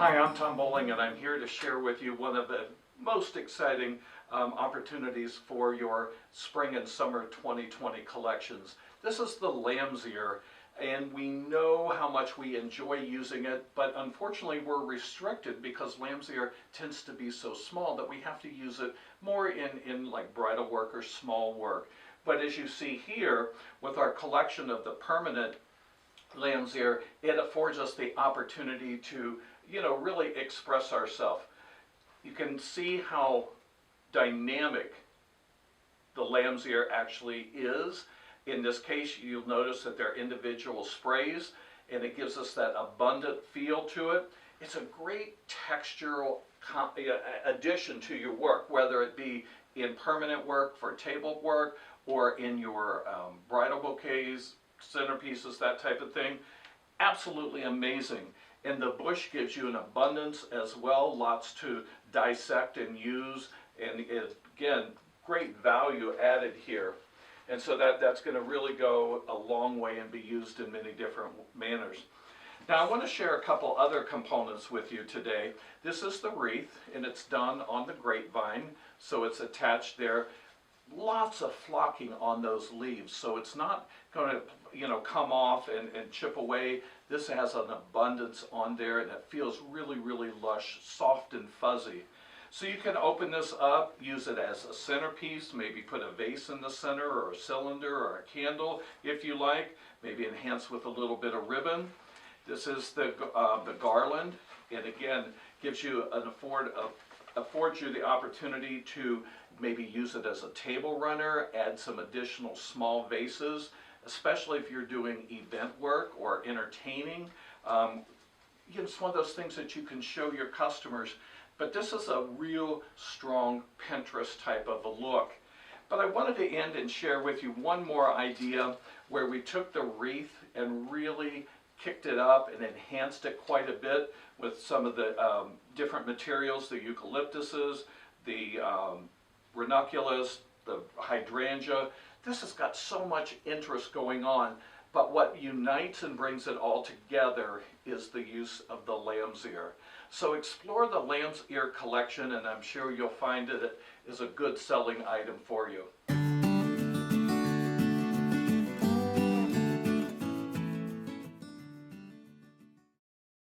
Hi, I'm Tom Bowling, and I'm here to share with you one of the most exciting opportunities for your spring and summer 2020 collections. This is the lamb's ear, and we know how much we enjoy using it, but unfortunately we're restricted because lamb's ear tends to be so small that we have to use it more in like bridal work or small work. But as you see here, with our collection of the permanent lamb's ear, it affords us the opportunity to, really express ourselves. You can see how dynamic the lamb's ear actually is. In this case, you'll notice that they're individual sprays, and it gives us that abundant feel to it. It's a great textural addition to your work, whether it be in permanent work for table work or in your bridal bouquets, centerpieces, that type of thing. Absolutely amazing. And the bush gives you an abundance as well, lots to dissect and use, and again, great value added here. And so that's going to really go a long way and be used in many different manners. Now I want to share a couple other components with you today. This is the wreath, and it's done on the grapevine, so it's attached there. Lots of flocking on those leaves, so it's not going to come off and chip away. This has an abundance on there, and it feels really, really lush, soft and fuzzy. So you can open this up, use it as a centerpiece, maybe put a vase in the center or a cylinder or a candle if you like, maybe enhance with a little bit of ribbon. This is the garland, and again gives you affords you the opportunity to maybe use it as a table runner, add some additional small vases, especially if you're doing event work or entertaining. It's one of those things that you can show your customers, but this is a real strong Pinterest type of a look. But I wanted to end and share with you one more idea where we took the wreath and really kicked it up and enhanced it quite a bit with some of the different materials, the eucalyptuses, the ranunculus, the hydrangea. This has got so much interest going on, but what unites and brings it all together is the use of the lamb's ear. So explore the lamb's ear collection, and I'm sure you'll find it is a good selling item for you.